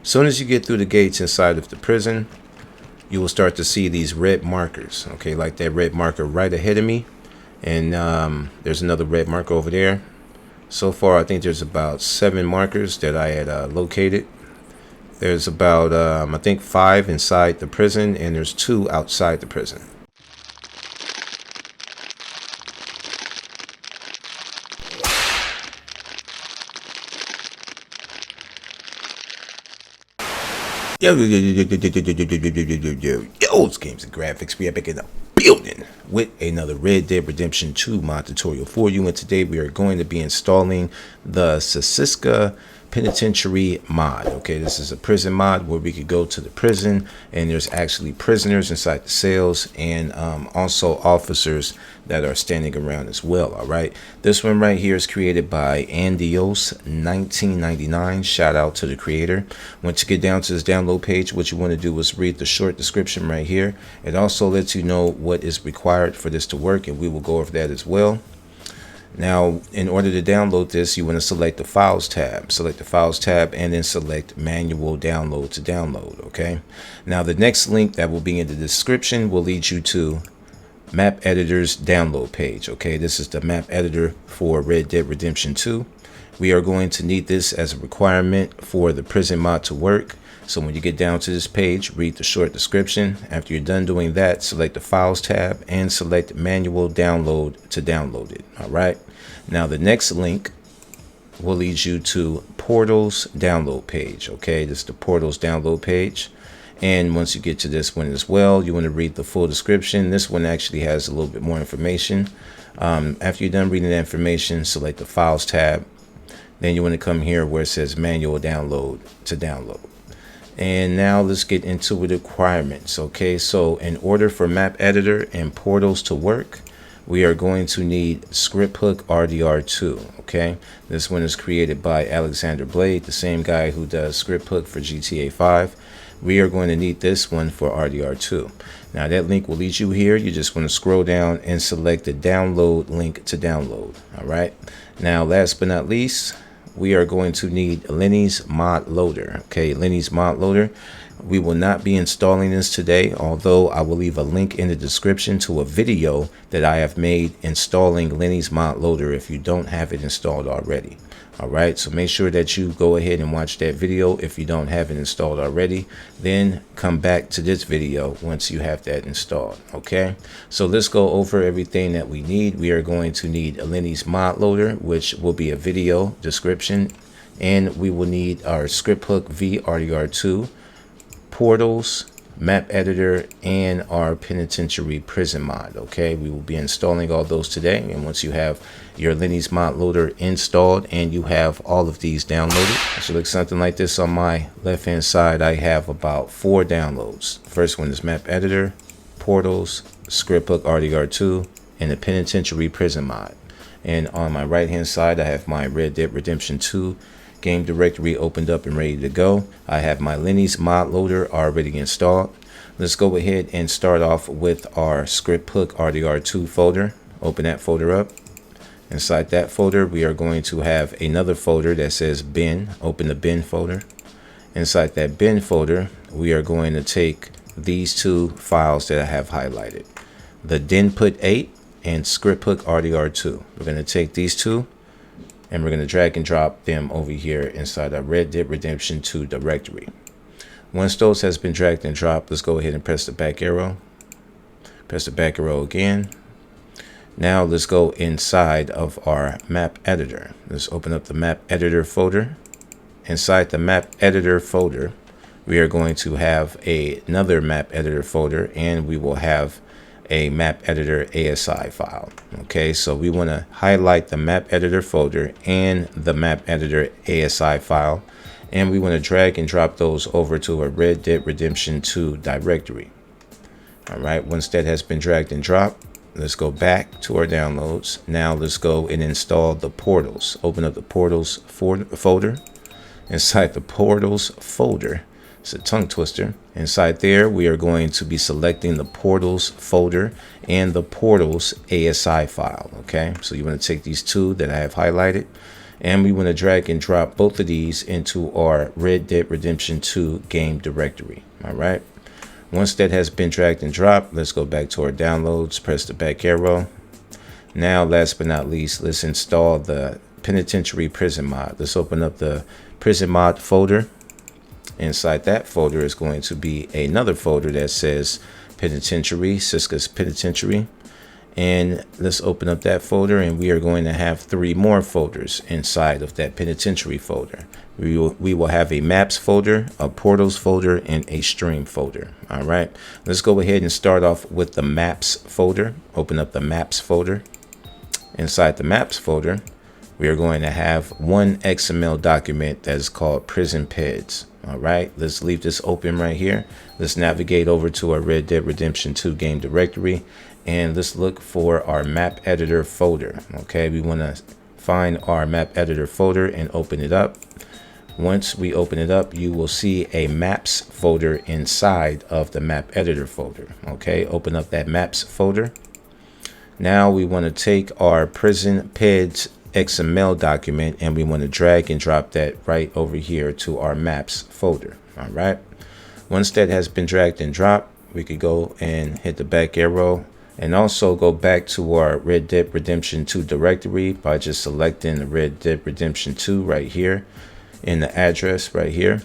Soon as you get through the gates inside of the prison, you will start to see these red markers, okay, like that red marker right ahead of me. And there's another red marker over there. So far, I think there's about 7 markers that I had located. There's about, I think, 5 inside the prison, and there's 2 outside the prison. Yo, it's Games and Graphics. We are back in the building with another Red Dead Redemption 2 mod tutorial for you. And today we are going to be installing the Sisika Penitentiary mod. Okay, this is a prison mod where we could go to the prison and there's actually prisoners inside the cells and also officers that are standing around as well. All right, this one right here is created by Andios 1999. Shout out to the creator. Once you get down to this download page, what you want to do is read the short description right here. It also lets you know what is required for this to work, and we will go over that as well. Now, in order to download this, you want to select the Files tab. Select the Files tab and then select Manual Download to download, okay? Now, the next link that will be in the description will lead you to Map Editor's download page, okay? This is the map editor for Red Dead Redemption 2. We are going to need this as a requirement for the prison mod to work. So when you get down to this page, read the short description. After you're done doing that, select the Files tab and select Manual Download to download it. All right. Now the next link will lead you to Portal's download page. Okay, this is the Portal's download page. And once you get to this one as well, you want to read the full description. This one actually has a little bit more information. After you're done reading the information, select the Files tab. Then you want to come here where it says Manual Download to download. And now let's get into the requirements. Okay, so in order for Map Editor and Portals to work, we are going to need Scripthook RDR 2. Okay, this one is created by Alexander Blade, the same guy who does Scripthook for GTA 5. We are going to need this one for RDR 2. Now that link will lead you here. You just want to scroll down and select the download link to download. All right, now last but not least, we are going to need Lenny's mod loader. Okay, Lenny's mod loader. We will not be installing this today, although I will leave a link in the description to a video that I have made installing Lenny's mod loader if you don't have it installed already. All right, so make sure that you go ahead and watch that video if you don't have it installed already. Then come back to this video once you have that installed. Okay, so let's go over everything that we need. We are going to need a Lenny's mod loader, which will be a video description, and we will need our Scripthook V RDR2, Portals, Map Editor, and our Penitentiary Prison mod. Okay, we will be installing all those today, and once you have your Lenny's mod loader installed and you have all of these downloaded, it should look something like this. On my left hand side, I have about 4 downloads. First one is Map Editor, Portals, Scripthook RDR2, and the Penitentiary Prison mod. And on my right hand side, I have my Red Dead Redemption 2 game directory opened up and ready to go. I have my Lenny's mod loader already installed. Let's go ahead and start off with our Scripthook RDR2 folder. Open that folder up. Inside that folder, we are going to have another folder that says bin. Open the bin folder. Inside that bin folder, we are going to take these 2 files that I have highlighted, the Denput 8 and Scripthook RDR2. We're going to take these 2 and we're going to drag and drop them over here inside our Red Dead Redemption 2 directory. Once those has been dragged and dropped, let's go ahead and press the back arrow. Press the back arrow again. Now let's go inside of our map editor. Let's open up the map editor folder. Inside the map editor folder, we are going to have another map editor folder, and we will have a map editor ASI file. Okay, so we want to highlight the map editor folder and the map editor ASI file, and we want to drag and drop those over to a Red Dead Redemption 2 directory. All right, once that has been dragged and dropped, let's go back to our downloads. Now let's go and install the Portals. Open up the Portals folder. Inside the Portals folder, it's a tongue twister. Inside there, we are going to be selecting the Portals folder and the Portals ASI file. Okay, so you want to take these 2 that I have highlighted, And we want to drag and drop both of these into our Red Dead Redemption 2 game directory. All right. Once that has been dragged and dropped, let's go back to our downloads, press the back arrow. Now, last but not least, let's install the Penitentiary Prison Mod. Let's open up the Prison Mod folder. Inside that folder is going to be another folder that says Penitentiary, Sisika's Penitentiary. And let's open up that folder, and we are going to have 3 more folders inside of that Penitentiary folder. We will have a Maps folder, a Portals folder, and a Stream folder. All right, let's go ahead and start off with the Maps folder. Open up the Maps folder. Inside the Maps folder, we are going to have one XML document that is called Prison Peds. All right, let's leave this open right here. Let's navigate over to our Red Dead Redemption 2 game directory, and let's look for our map editor folder. Okay, we want to find our map editor folder and open it up. Once we open it up, you will see a maps folder inside of the map editor folder. Okay, open up that maps folder. Now we want to take our Prison Peds XML document, and we want to drag and drop that right over here to our maps folder. All right, once that has been dragged and dropped, we could go and hit the back arrow and also go back to our Red Dead Redemption 2 directory by just selecting the Red Dead Redemption 2 right here in the address right here.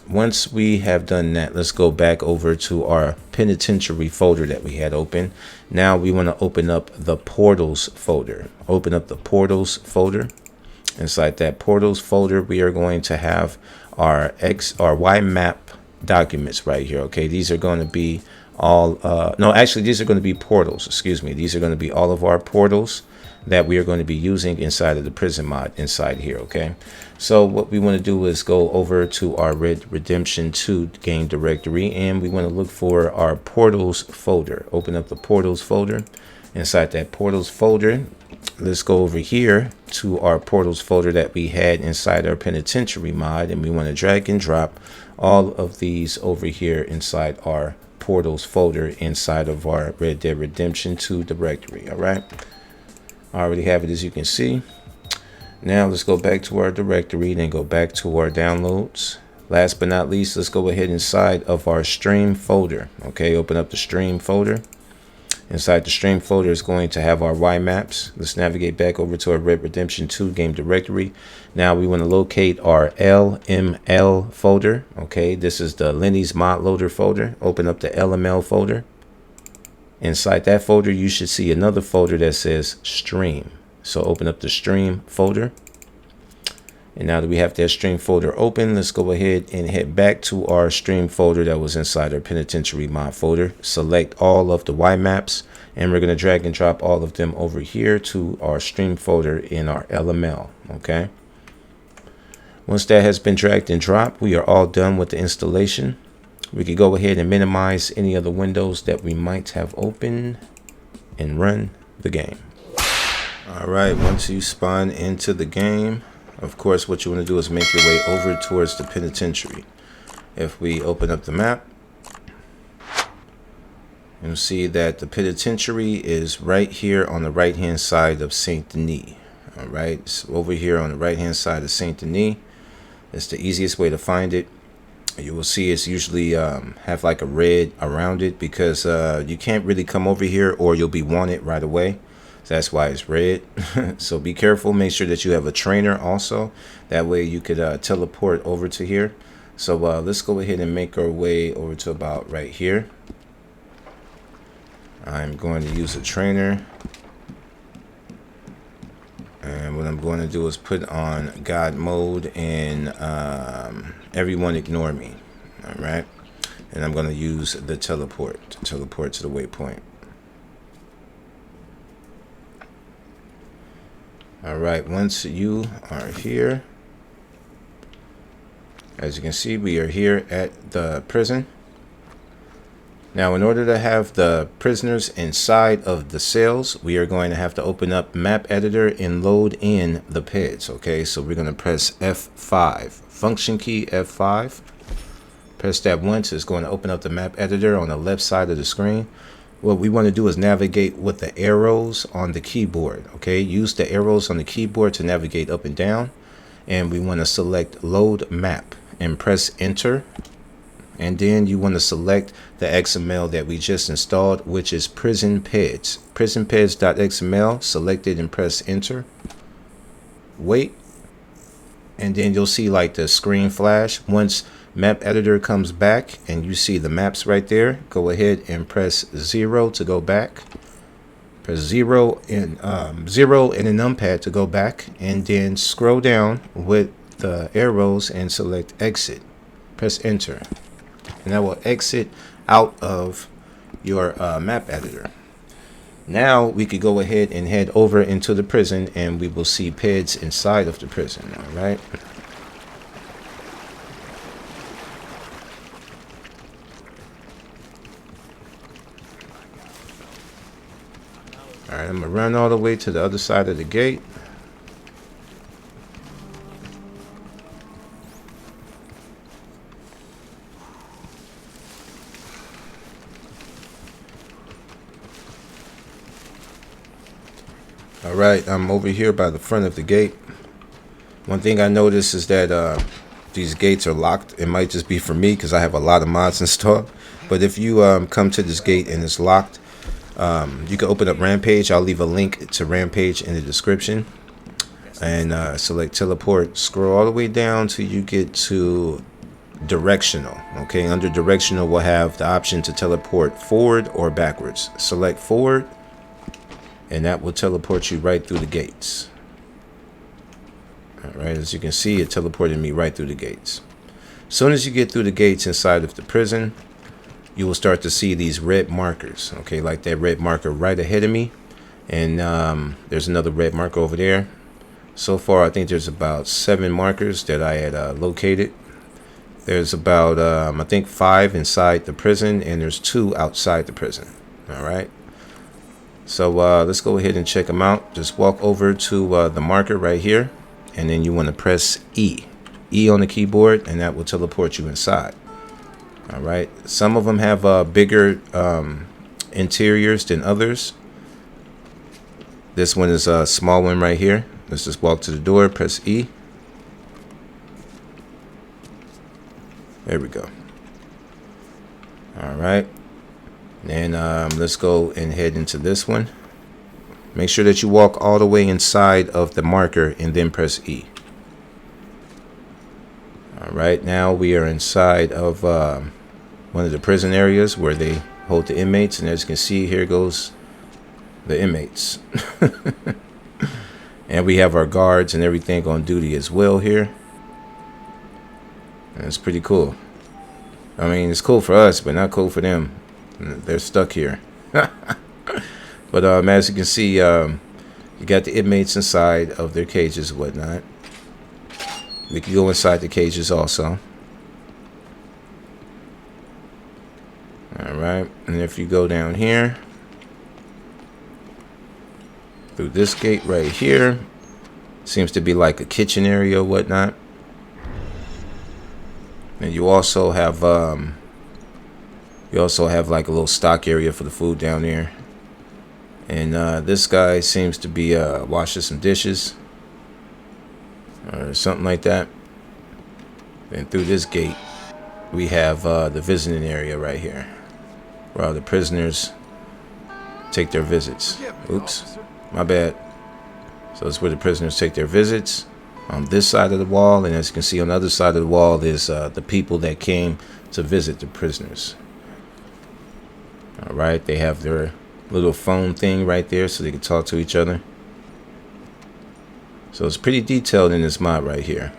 Once we have done that, let's go back over to our Penitentiary folder that we had open. Now we want to open up the Portals folder. Open up the Portals folder. Inside that Portals folder, we are going to have our Y map documents right here. Okay, these are going to be all these are going to be portals. Excuse me. These are going to be all of our portals that we are going to be using inside of the prison mod inside here. Okay, so what we want to do is go over to our Red Redemption 2 game directory, and we want to look for our Portals folder. Open up the Portals folder. Inside that Portals folder, let's go over here to our Portals folder that we had inside our Penitentiary mod, and we want to drag and drop all of these over here inside our Portals folder inside of our Red Dead Redemption 2 directory. All right, I already have it, as you can see. Now let's go back to our directory, then go back to our downloads. Last but not least, let's go ahead inside of our Stream folder. Okay, open up the Stream folder. Inside the Stream folder is going to have our Y maps. Let's navigate back over to our Red Redemption 2 game directory. Now we want to locate our LML folder. Okay, this is the Lenny's mod loader folder. Open up the LML folder. Inside that folder, you should see another folder that says Stream. So open up the Stream folder. And now that we have that Stream folder open, let's go ahead and head back to our Stream folder that was inside our Penitentiary mod folder. Select all of the Y maps, and we're going to drag and drop all of them over here to our Stream folder in our LML. Okay. Once that has been dragged and dropped, we are all done with the installation. We could go ahead and minimize any of the windows that we might have open and run the game. All right, once you spawn into the game, of course, what you want to do is make your way over towards the penitentiary. If we open up the map, you'll see that the penitentiary is right here on the right hand side of Saint Denis. All right, so over here on the right hand side of Saint Denis, it's the easiest way to find it. You will see it's usually have like a red around it, because you can't really come over here or you'll be wanted right away. So that's why it's red. So be careful. Make sure that you have a trainer also. That way you could teleport over to here. So let's go ahead and make our way over to about right here. I'm going to use a trainer. And what I'm going to do is put on God mode and everyone ignore me. All right. And I'm going to use the teleport to teleport to the waypoint. All right. Once you are here, as you can see, we are here at the prison. Now, in order to have the prisoners inside of the cells, we are going to have to open up map editor and load in the peds. Okay, so we're going to press F5, function key F5. Press that once. It's going to open up the map editor on the left side of the screen. what we want to do is navigate with the arrows on the keyboard. Okay, use the arrows on the keyboard to navigate up and down, and we want to select load map and press enter. And then you want to select the XML that we just installed, which is prisonpeds. Prisonpeds.xml. Select it and press enter. Wait, and then you'll see like the screen flash. Once map editor comes back and you see the maps right there, go ahead and press 0 to go back. Press 0 and 0 in a numpad to go back, and then scroll down with the arrows and select exit. Press enter, and that will exit out of your map editor. Now we could go ahead and head over into the prison, and we will see PEDs inside of the prison. All right. All right, I'm gonna run all the way to the other side of the gate. All right, I'm over here by the front of the gate. One thing I noticed is that these gates are locked. It might just be for me because I have a lot of mods installed. But if you come to this gate and it's locked, you can open up Rampage. I'll leave a link to Rampage in the description. And select teleport. Scroll all the way down till you get to directional. Okay, under directional we'll have the option to teleport forward or backwards. Select forward, and that will teleport you right through the gates. Alright, as you can see, it teleported me right through the gates. As soon as you get through the gates inside of the prison, you will start to see these red markers. Okay, like that red marker right ahead of me. And there's another red marker over there. So far, I think there's about 7 markers that I had located. There's about, I think, 5 inside the prison, and there's 2 outside the prison. Alright. So let's go ahead and check them out. Just walk over to the marker right here, and then you want to press E on the keyboard, and that will teleport you inside. All right, some of them have bigger interiors than others. This one is a small one right here. Let's just walk to the door, press E. There we go. All right. And let's go and head into this one. Make sure that you walk all the way inside of the marker and then press E. All right, now we are inside of one of the prison areas where they hold the inmates. And as you can see, here goes the inmates. And we have our guards and everything on duty as well here. And it's pretty cool. I mean, it's cool for us, but not cool for them. They're stuck here. But as you can see, you got the inmates inside of their cages and whatnot. We can go inside the cages also. Alright, and if you go down here through this gate right here, seems to be like a kitchen area or whatnot. And you also have like a little stock area for the food down there. And this guy seems to be washing some dishes or something like that. And through this gate we have the visiting area right here, where all the prisoners take their visits. Oops, my bad. So it's where the prisoners take their visits on this side of the wall. And as you can see, on the other side of the wall is the people that came to visit the prisoners. All right, they have their little phone thing right there so they can talk to each other. So it's pretty detailed in this mod right here.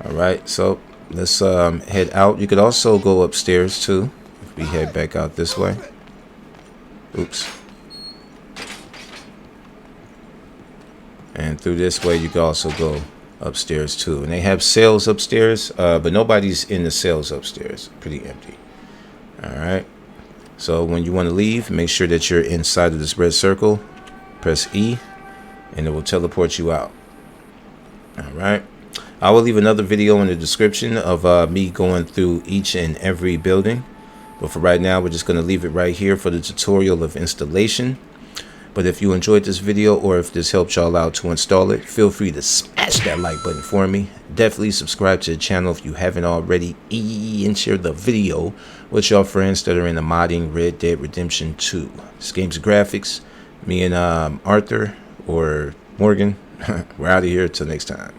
All right, so let's head out. You could also go upstairs too if we head back out this way. Oops. And through this way you can also go upstairs too. And they have cells upstairs, but nobody's in the cells upstairs. Pretty empty. All right. So when you want to leave, make sure that you're inside of this red circle. Press E, and it will teleport you out. All right. I will leave another video in the description of me going through each and every building. But for right now, we're just going to leave it right here for the tutorial of installation. But if you enjoyed this video, or if this helped y'all out to install it, feel free to smash that like button for me. Definitely subscribe to the channel if you haven't already, and share the video with your friends that are into modding Red Dead Redemption 2. This game's graphics. Me and Arthur or Morgan, we're out of here. Till next time.